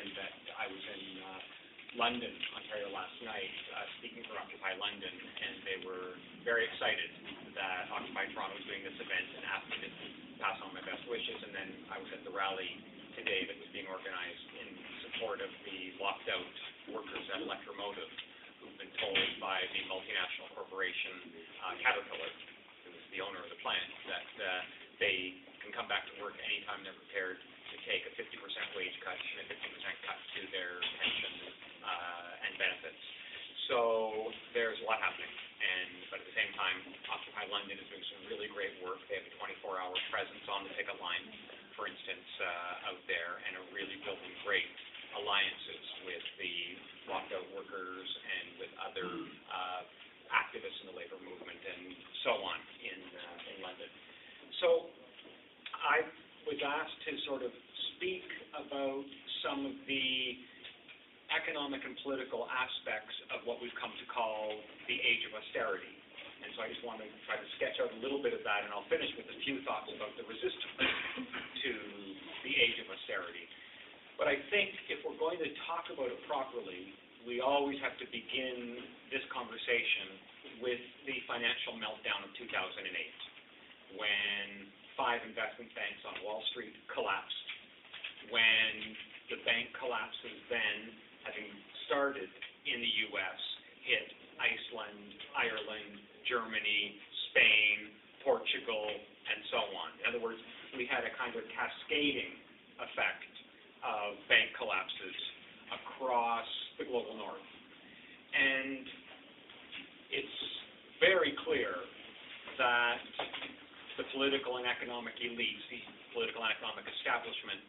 mentioned that I was in London, Ontario last night, speaking for Occupy London, and they were very excited that Occupy Toronto was doing this event and asked me to pass on my best wishes. And then I was at the rally today that was being organized in support of the locked out workers at Electromotive, who've been told by the multinational corporation Caterpillar, who's the owner of the plant, that they can come back to work anytime they're prepared to take a 50% wage cut and a 50% cut to their pension and benefits. So there's a lot happening. But at the same time, Occupy London is doing some really great work. They have a 24-hour presence on the picket line, for instance, out there, and are really building great alliances with the locked out workers and with other activists in the labor movement and so on in London. So I was asked to sort of speak about some of the economic and political aspects of what we've come to call the age of austerity. And so I just want to try to sketch out a little bit of that, and I'll finish with a few thoughts about the resistance to the age of austerity. But I think if we're going to talk about it properly, we always have to begin this conversation with the financial meltdown of 2008, when 5 investment banks on Wall Street collapsed, when the bank collapses then, having started in the U.S., hit Iceland, Ireland, Germany, Spain, Portugal, and so on. In other words, we had a kind of cascading effect of bank collapses across the global north. And it's very clear that the political and economic elites, the political and economic establishment,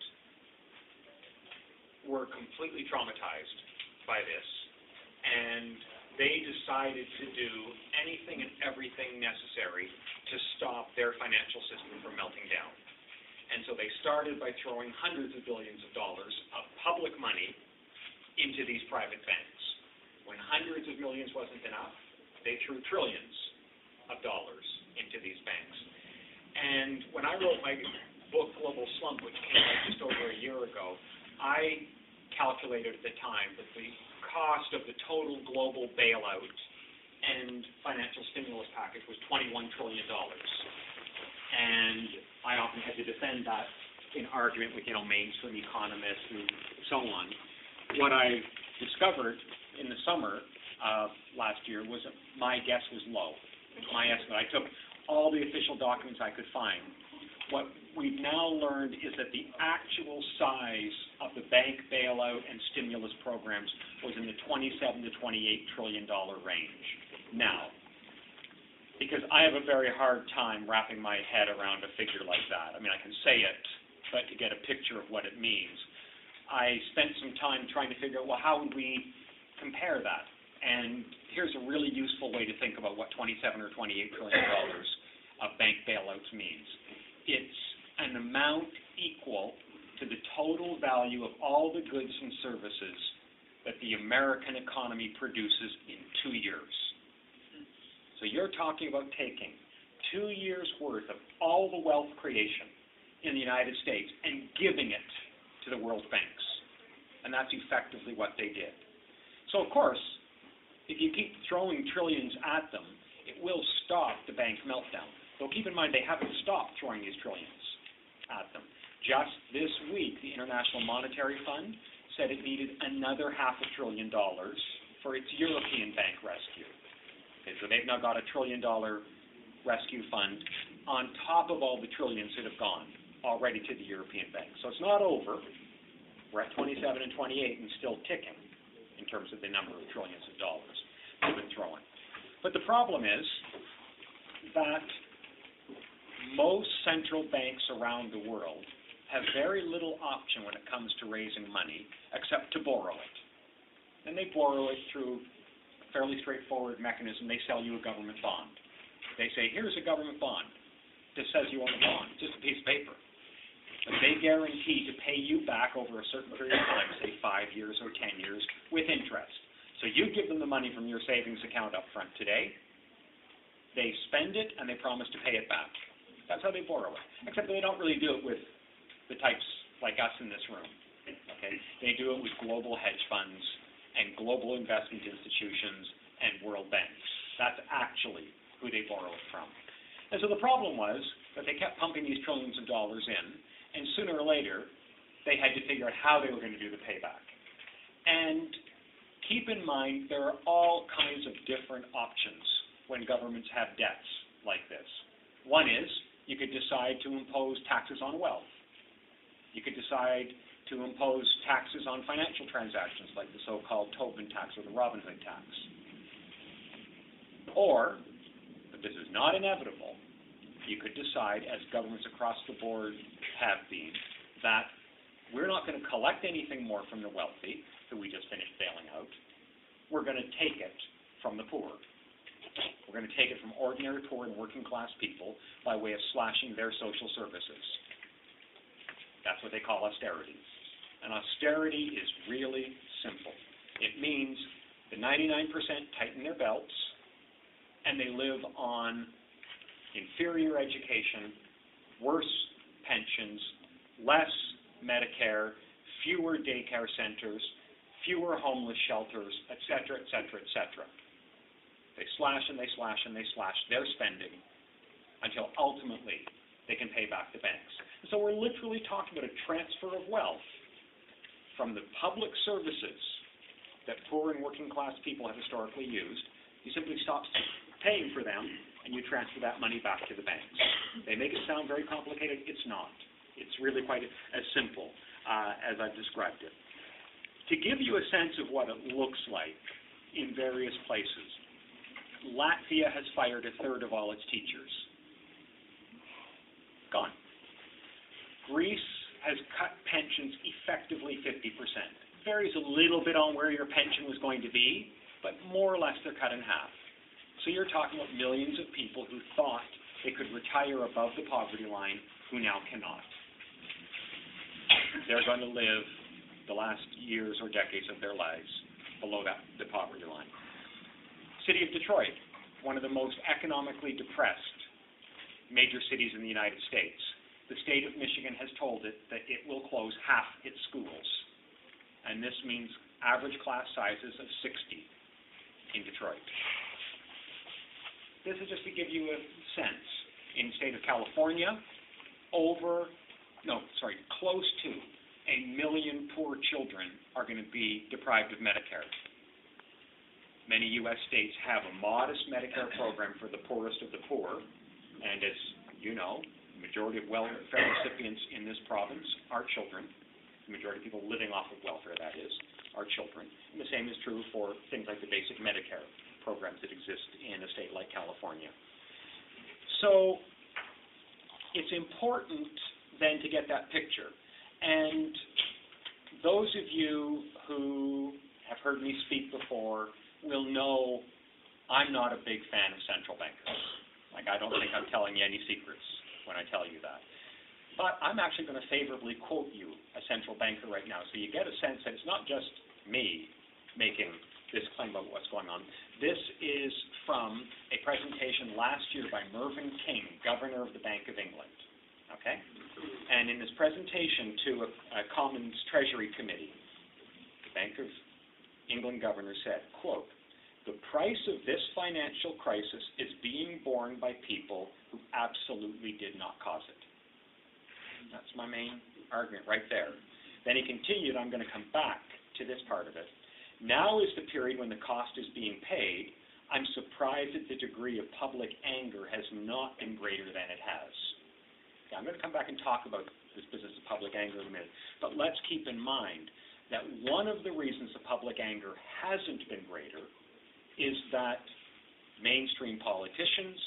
were completely traumatized by this, and they decided to do anything and everything necessary to stop their financial system from melting down. And so they started by throwing hundreds of billions of dollars of public money into these private banks. When hundreds of millions wasn't enough, they threw trillions of dollars into these banks. And when I wrote my book, Global Slump, which came out just over a year ago, I calculated at the time that the cost of the total global bailout and financial stimulus package was $21 trillion. And I often had to defend that in argument with, mainstream economists and so on. What I discovered in the summer of last year was that my guess was low. My estimate. I took all the official documents I could find. What we've now learned is that the actual size of the bank bailout and stimulus programs was in the $27 to $28 trillion range. Now, because I have a very hard time wrapping my head around a figure like that. I mean, I can say it, but to get a picture of what it means, I spent some time trying to figure out, well, how would we compare that? And here's a really useful way to think about what $27 or $28 trillion of bank bailouts means. It's an amount equal to the total value of all the goods and services that the American economy produces in 2 years. So you're talking about taking 2 years' worth of all the wealth creation in the United States and giving it to the world banks. And that's effectively what they did. So, of course, if you keep throwing trillions at them, it will stop the bank meltdown. So keep in mind, they haven't stopped throwing these trillions at them. Just this week, the International Monetary Fund said it needed another $500 billion for its European bank rescue. Okay, so they've now got $1 trillion rescue fund on top of all the trillions that have gone already to the European banks. So it's not over. We're at 27 and 28 and still ticking in terms of the number of trillions of dollars they've been throwing. But the problem is that most central banks around the world have very little option when it comes to raising money except to borrow it. And they borrow it through a fairly straightforward mechanism. They sell you a government bond. They say, here's a government bond. This says you own a bond, just a piece of paper. But they guarantee to pay you back over a certain period of time, say 5 years or 10 years, with interest. So you give them the money from your savings account up front today. They spend it, and they promise to pay it back. That's how they borrow it. Except they don't really do it with the types like us in this room. Okay? okay? They do it with global hedge funds and global investment institutions and world banks. That's actually who they borrow it from. And so the problem was that they kept pumping these trillions of dollars in, and sooner or later, they had to figure out how they were going to do the payback. And keep in mind, there are all kinds of different options when governments have debts like this. One is, you could decide to impose taxes on wealth. You could decide to impose taxes on financial transactions, like the so-called Tobin tax or the Robin Hood tax. Or, but this is not inevitable, you could decide, as governments across the board have been, that we're not going to collect anything more from the wealthy, who we just finished bailing out. We're going to take it from the poor. We're going to take it from ordinary poor and working class people by way of slashing their social services. That's what they call austerity. And austerity is really simple. It means the 99% tighten their belts, and they live on inferior education, worse pensions, less Medicare, fewer daycare centers, fewer homeless shelters, et cetera, et cetera, et cetera. They slash and they slash and they slash their spending until ultimately they can pay back the banks. And so we're literally talking about a transfer of wealth from the public services that poor and working class people have historically used. You simply stop paying for them and you transfer that money back to the banks. They make it sound very complicated. It's not. It's really quite as simple as I've described it. To give you a sense of what it looks like in various places, Latvia has fired a third of all its teachers. Gone. Greece has cut pensions effectively 50%. Varies a little bit on where your pension was going to be, but more or less they're cut in half. So you're talking about millions of people who thought they could retire above the poverty line who now cannot. They're going to live the last years or decades of their lives below the poverty line. City of Detroit, one of the most economically depressed major cities in the United States. The state of Michigan has told it that it will close half its schools. And this means average class sizes of 60 in Detroit. This is just to give you a sense. In the state of California, close to 1 million poor children are going to be deprived of Medicare. Many U.S. states have a modest Medicare program for the poorest of the poor, and as you know, the majority of welfare recipients in this province are children. The majority of people living off of welfare, that is, are children. And the same is true for things like the basic Medicare programs that exist in a state like California. So it's important then to get that picture. And those of you who have heard me speak before will know I'm not a big fan of central bankers. Like, I don't think I'm telling you any secrets when I tell you that. But I'm actually going to favorably quote you a central banker right now, so you get a sense that it's not just me making this claim about what's going on. This is from a presentation last year by Mervyn King, Governor of the Bank of England. Okay? And in this presentation to a Commons Treasury Committee, the Bank of England governor said, quote, "The price of this financial crisis is being borne by people who absolutely did not cause it." That's my main argument right there. Then he continued, I'm going to come back to this part of it. "Now is the period when the cost is being paid. I'm surprised at the degree of public anger has not been greater than it has." Okay, I'm going to come back and talk about this business of public anger in a minute. But let's keep in mind that one of the reasons the public anger hasn't been greater is that mainstream politicians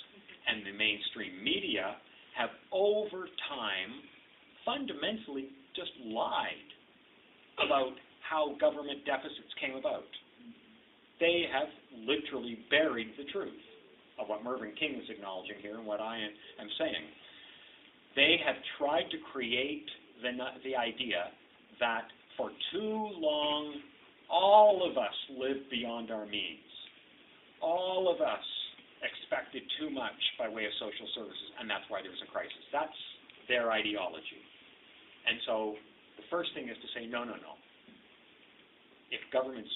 and the mainstream media have over time fundamentally just lied about how government deficits came about. They have literally buried the truth of what Mervyn King is acknowledging here and what I am saying. They have tried to create the idea that for too long, all of us lived beyond our means. All of us expected too much by way of social services, and that's why there was a crisis. That's their ideology. And so the first thing is to say, no, no, no. if governments